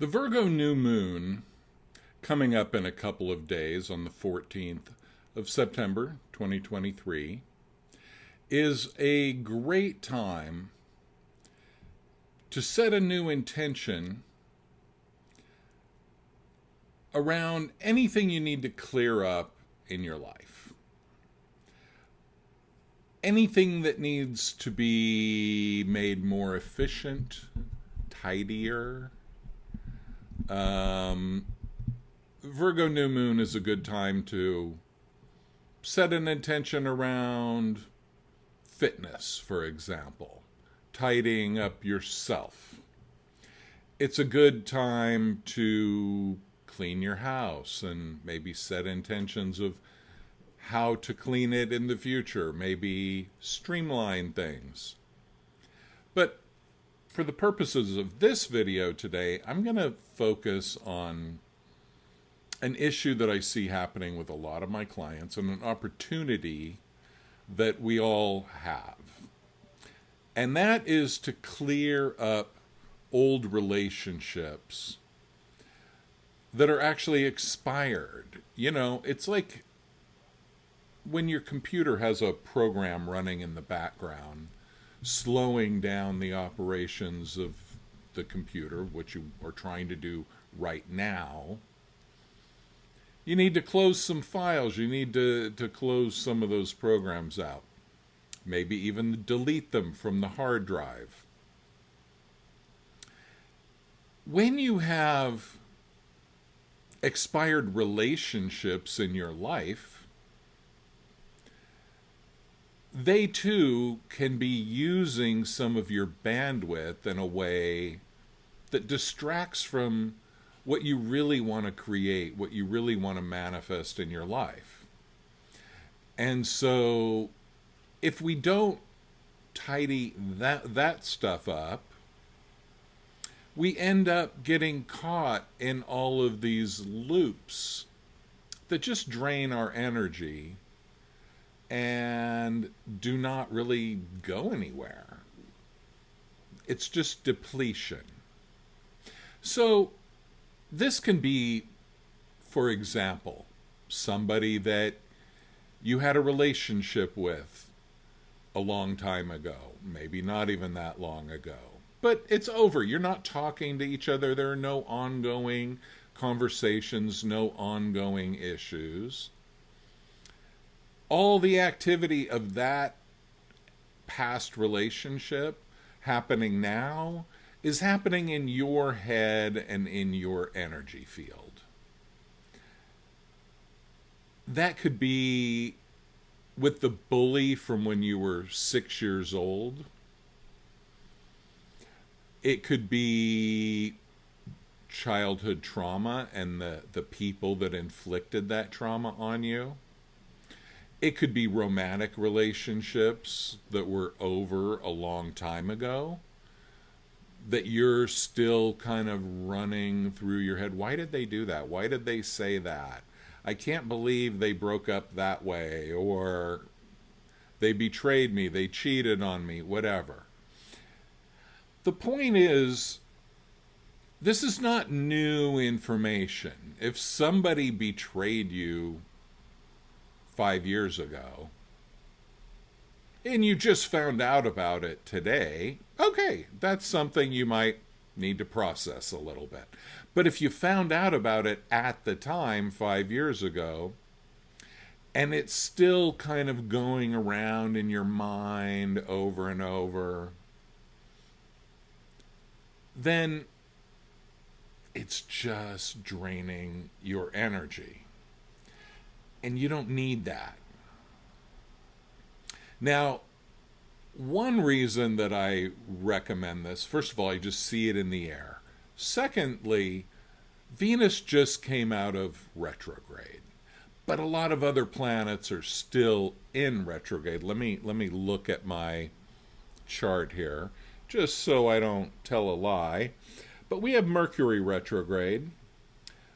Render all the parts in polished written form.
The Virgo new moon, coming up in a couple of days on the 14th of September 2023, is a great time to set a new intention around anything you need to clear up in your life. Anything that needs to be made more efficient, tidier. Virgo new moon is a good time to set an intention around fitness, for example, tidying up yourself. It's a good time to clean your house and maybe set intentions of how to clean it in the future, maybe streamline things. But for the purposes of this video today, I'm going to focus on an issue that I see happening with a lot of my clients and an opportunity that we all have. And that is to clear up old relationships that are actually expired. You know, it's like when your computer has a program running in the background, slowing down the operations of the computer, which you are trying to do right now. You need to close some files. You need to close some of those programs out. Maybe even delete them from the hard drive. When you have expired relationships in your life, they too can be using some of your bandwidth in a way that distracts from what you really want to create, what you really want to manifest in your life. And so if we don't tidy that stuff up, we end up getting caught in all of these loops that just drain our energy and do not really go anywhere. It's just depletion. So this can be, for example, somebody that you had a relationship with a long time ago, maybe not even that long ago, but it's over. You're not talking to each other. There are no ongoing conversations, no ongoing issues. All the activity of that past relationship happening now is happening in your head and in your energy field. That could be with the bully from when you were 6 years old. It could be childhood trauma and the people that inflicted that trauma on you. It could be romantic relationships that were over a long time ago that you're still kind of running through your head. Why did they do that? Why did they say that? I can't believe they broke up that way, or they betrayed me, they cheated on me, whatever. The point is, this is not new information. If somebody betrayed you 5 years ago, and you just found out about it today, okay, that's something you might need to process a little bit. But if you found out about it at the time 5 years ago, and it's still kind of going around in your mind over and over, then it's just draining your energy. And you don't need that. Now, one reason that I recommend this, first of all, I just see it in the air. Secondly, Venus just came out of retrograde, but a lot of other planets are still in retrograde. Let me look at my chart here, just so I don't tell a lie. But we have Mercury retrograde.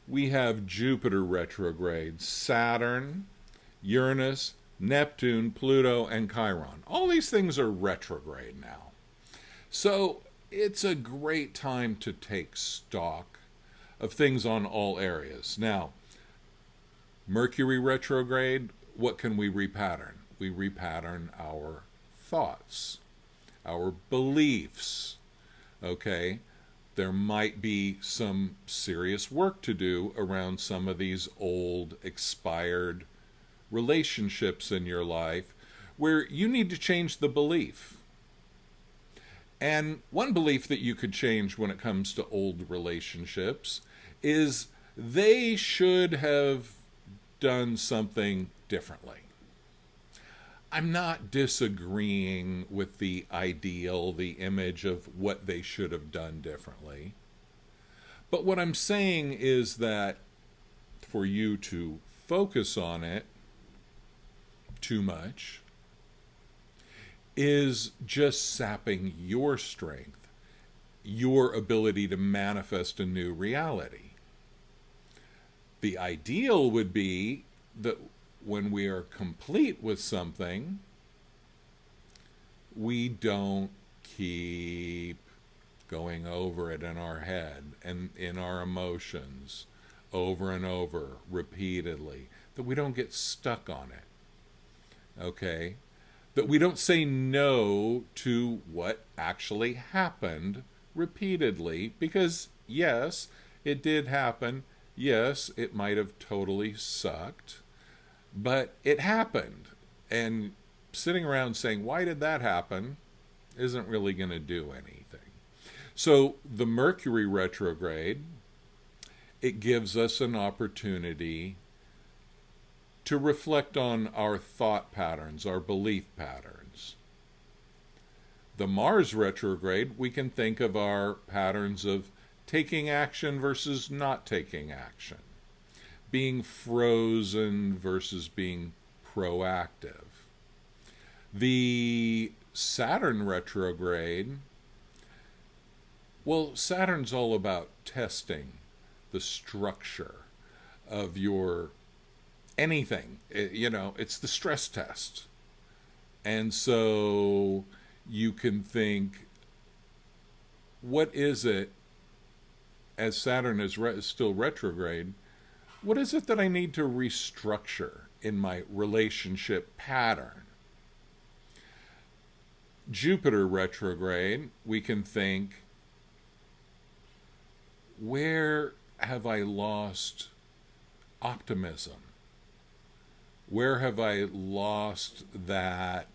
We have Jupiter retrograde, Saturn, Uranus, Neptune, Pluto, and Chiron. All these things are retrograde now. So it's a great time to take stock of things on all areas. Now, Mercury retrograde, what can we repattern? We repattern our thoughts, our beliefs. Okay? There might be some serious work to do around some of these old, expired relationships in your life where you need to change the belief. And one belief that you could change when it comes to old relationships is they should have done something differently. I'm not disagreeing with the ideal, the image of what they should have done differently. But what I'm saying is that for you to focus on it too much is just sapping your strength, your ability to manifest a new reality. The ideal would be that when we are complete with something, we don't keep going over it in our head and in our emotions over and over repeatedly, that we don't get stuck on it. Okay? That we don't say no to what actually happened repeatedly, because yes, it did happen. Yes, it might have totally sucked, but it happened. And sitting around saying, why did that happen, isn't really going to do anything. So the Mercury retrograde, it gives us an opportunity to reflect on our thought patterns, our belief patterns. The Mars retrograde, we can think of our patterns of taking action versus not taking action, being frozen versus being proactive. The Saturn retrograde, well, Saturn's all about testing the structure of your anything. It's the stress test. And so you can think, what is it, as Saturn is still retrograde, what is it that I need to restructure in my relationship pattern? Jupiter retrograde, we can think, where have I lost optimism? Where have I lost that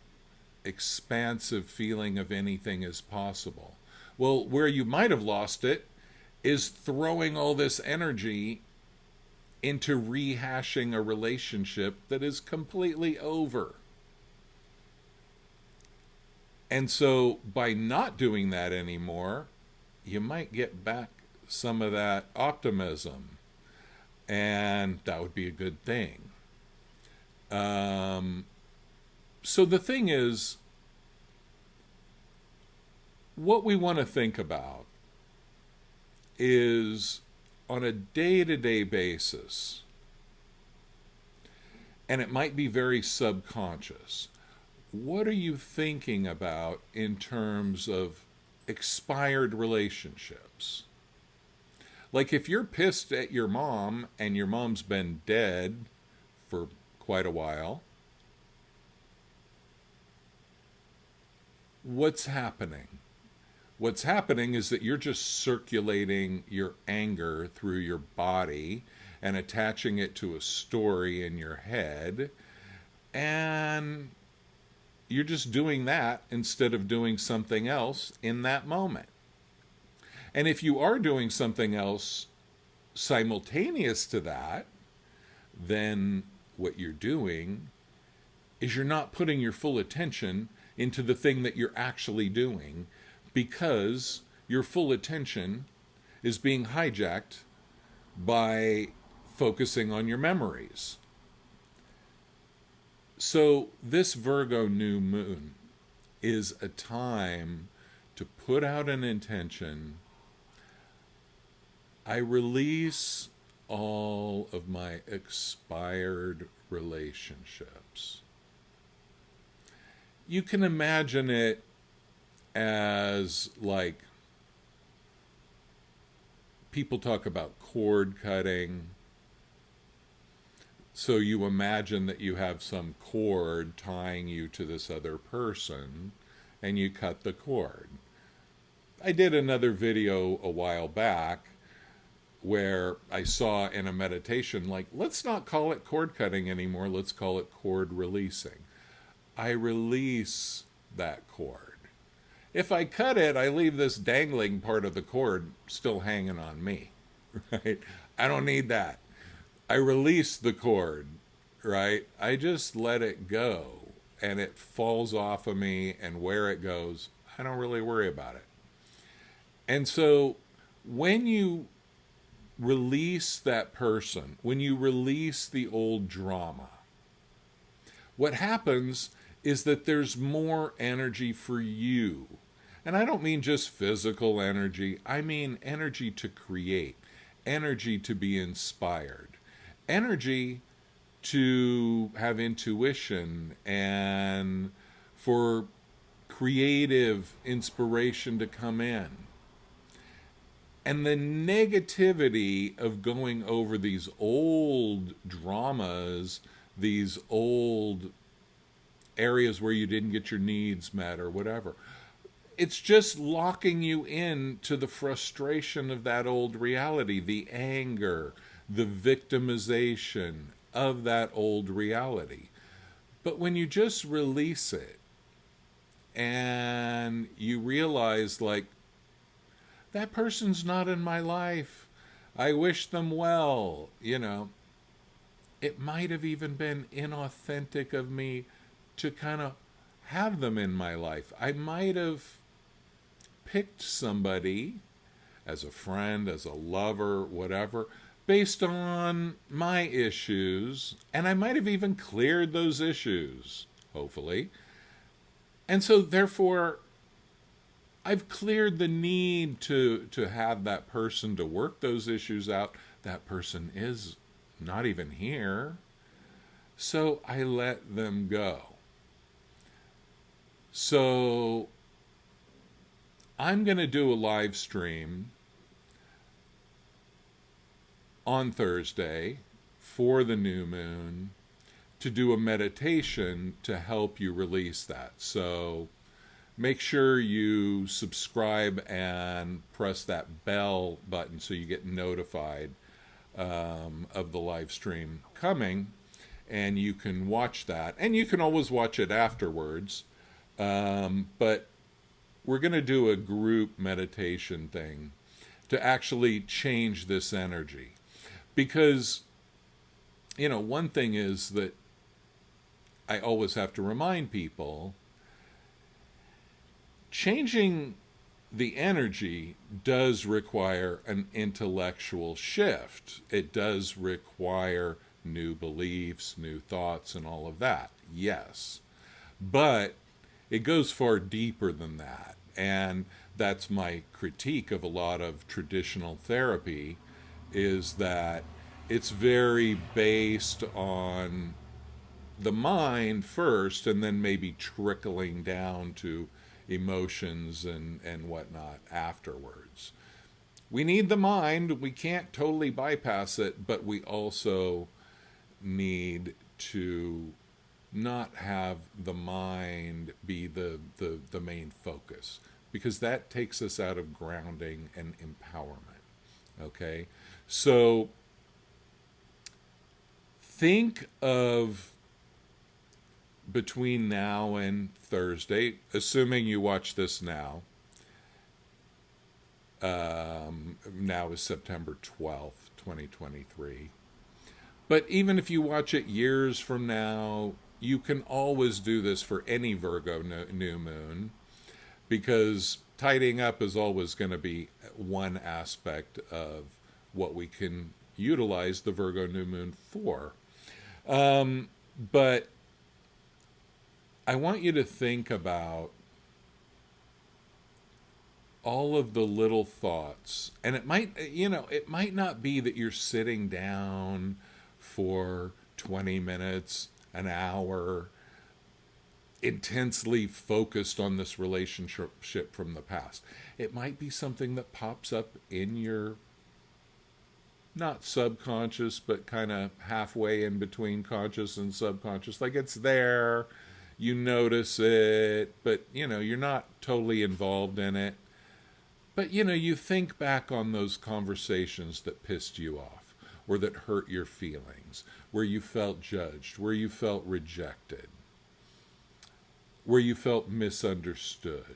expansive feeling of anything is possible? Well, where you might have lost it is throwing all this energy into rehashing a relationship that is completely over. And so by not doing that anymore, you might get back some of that optimism, and that would be a good thing. So the thing is, what we want to think about is on a day-to-day basis, and it might be very subconscious. What are you thinking about in terms of expired relationships? Like if you're pissed at your mom and your mom's been dead for quite a while, what's happening? What's happening is that you're just circulating your anger through your body and attaching it to a story in your head, and you're just doing that instead of doing something else in that moment. And if you are doing something else simultaneous to that, then what you're doing is you're not putting your full attention into the thing that you're actually doing, because your full attention is being hijacked by focusing on your memories. So this Virgo new moon is a time to put out an intention. I release all of my expired relationships. You can imagine it as like people talk about cord cutting. So you imagine that you have some cord tying you to this other person, and you cut the cord. I did another video a while back where I saw in a meditation, like, let's not call it cord cutting anymore, let's call it cord releasing. I release that cord. If I cut it, I leave this dangling part of the cord still hanging on me, right? I don't need that. I release the cord, right? I just let it go, and it falls off of me, and where it goes, I don't really worry about it. And so when you release that person, when you release the old drama, what happens is that there's more energy for you. And I don't mean just physical energy. I mean energy to create, energy to be inspired, energy to have intuition, and for creative inspiration to come in. And the negativity of going over these old dramas, these old areas where you didn't get your needs met or whatever, it's just locking you in to the frustration of that old reality, the anger, the victimization of that old reality. But when you just release it and you realize, like, that person's not in my life, I wish them well, it might have even been inauthentic of me to kind of have them in my life. I might have picked somebody as a friend, as a lover, whatever, based on my issues, and I might have even cleared those issues, hopefully. And so therefore, I've cleared the need to have that person to work those issues out. That person is not even here. So I let them go. So I'm going to do a live stream on Thursday for the new moon to do a meditation to help you release that. So make sure you subscribe and press that bell button so you get notified of the live stream coming, and you can watch that. And you can always watch it afterwards. But we're going to do a group meditation thing to actually change this energy. Because, one thing is that I always have to remind people, changing the energy does require an intellectual shift. It does require new beliefs, new thoughts, and all of that. Yes. But it goes far deeper than that. And that's my critique of a lot of traditional therapy, is that it's very based on the mind first, and then maybe trickling down to emotions and whatnot afterwards. We need the mind. We can't totally bypass it, but we also need to not have the mind be the main focus, because that takes us out of grounding and empowerment. Okay? So think of between now and Thursday, assuming you watch this now, now is September 12th, 2023. But even if you watch it years from now, you can always do this for any Virgo new moon, because tidying up is always going to be one aspect of what we can utilize the Virgo new moon for. But I want you to think about all of the little thoughts. And it might not be that you're sitting down for 20 minutes, an hour, intensely focused on this relationship from the past. It might be something that pops up in your not subconscious, but kind of halfway in between conscious and subconscious. Like it's there, you notice it, but you're not totally involved in it. But you think back on those conversations that pissed you off, or that hurt your feelings, where you felt judged, where you felt rejected, where you felt misunderstood,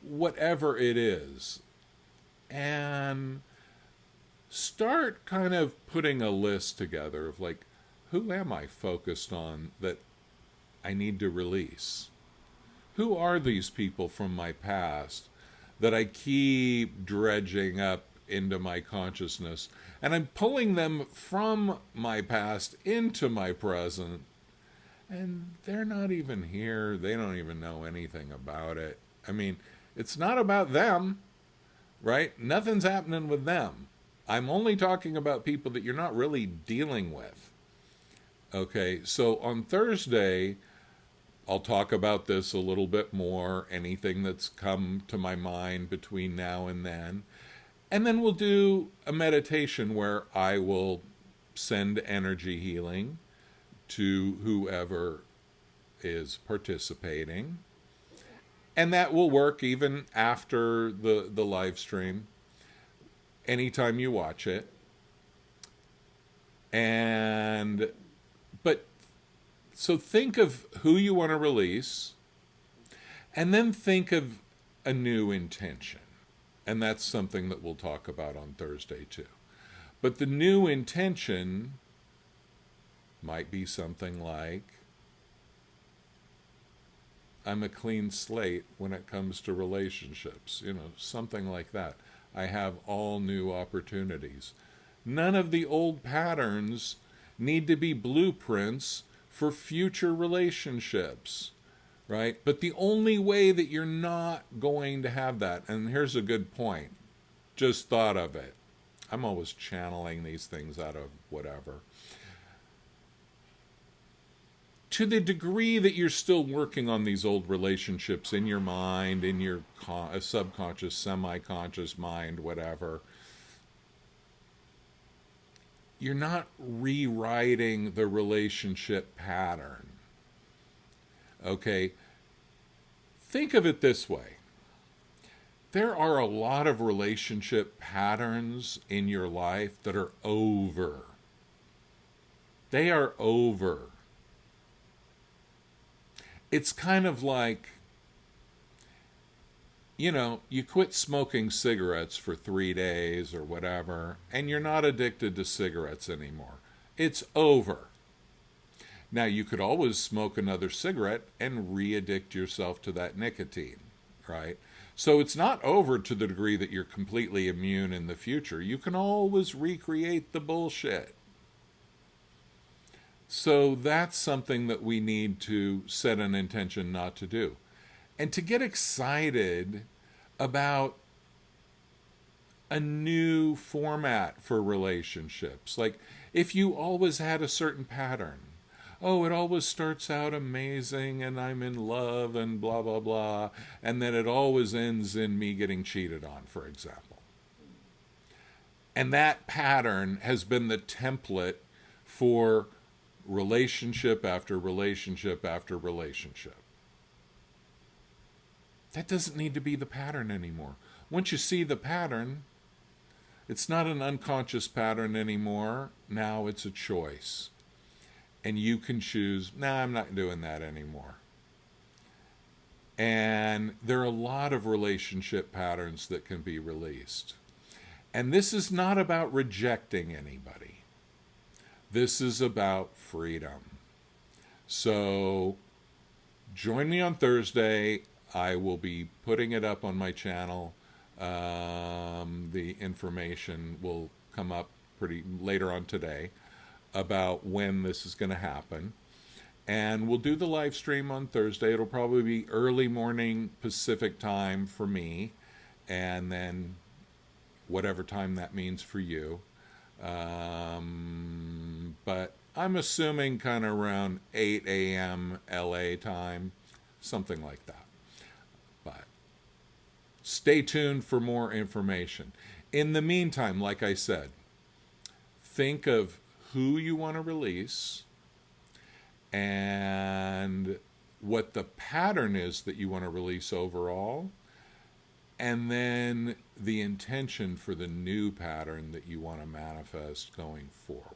whatever it is. And start kind of putting a list together of like, who am I focused on that I need to release? Who are these people from my past that I keep dredging up into my consciousness? And I'm pulling them from my past into my present. And they're not even here. They don't even know anything about it. I mean, it's not about them, right? Nothing's happening with them. I'm only talking about people that you're not really dealing with. Okay, so on Thursday, I'll talk about this a little bit more, anything that's come to my mind between now and then. And then we'll do a meditation where I will send energy healing to whoever is participating. And that will work even after the live stream, anytime you watch it. So think of who you want to release, and then think of a new intention. And that's something that we'll talk about on Thursday too. But the new intention might be something like, I'm a clean slate when it comes to relationships, something like that. I have all new opportunities. None of the old patterns need to be blueprints for future relationships, right? But the only way that you're not going to have that, and here's a good point, just thought of it. I'm always channeling these things out of whatever. To the degree that you're still working on these old relationships in your mind, in your subconscious, semi-conscious mind, whatever, you're not rewriting the relationship pattern. Okay? Think of it this way. There are a lot of relationship patterns in your life that are over. They are over. It's kind of like, you quit smoking cigarettes for 3 days or whatever, and you're not addicted to cigarettes anymore. It's over. Now, you could always smoke another cigarette and re-addict yourself to that nicotine, right? So it's not over to the degree that you're completely immune in the future. You can always recreate the bullshit. So that's something that we need to set an intention not to do. And to get excited about a new format for relationships. Like if you always had a certain pattern, oh, it always starts out amazing and I'm in love and blah, blah, blah, and then it always ends in me getting cheated on, for example. And that pattern has been the template for relationship after relationship after relationship. That doesn't need to be the pattern anymore. Once you see the pattern, it's not an unconscious pattern anymore. Now it's a choice. And you can choose, I'm not doing that anymore. And there are a lot of relationship patterns that can be released. And this is not about rejecting anybody. This is about freedom. So join me on Thursday. I will be putting it up on my channel. The information will come up pretty later on today about when this is going to happen. And we'll do the live stream on Thursday. It'll probably be early morning Pacific time for me, and then whatever time that means for you. But I'm assuming kind of around 8 a.m. LA time, something like that. But stay tuned for more information. In the meantime, like I said, think of who you want to release and what the pattern is that you want to release overall, and then the intention for the new pattern that you want to manifest going forward.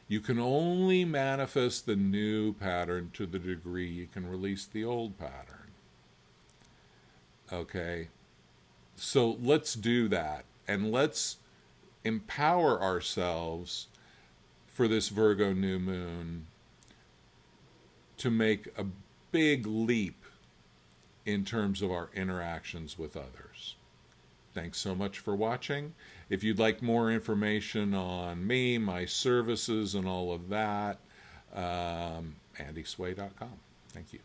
You can only manifest the new pattern to the degree you can release the old pattern. Okay? So let's do that, and let's empower ourselves for this Virgo new moon to make a big leap in terms of our interactions with others. Thanks so much for watching. If you'd like more information on me, my services, and all of that, andysway.com. Thank you.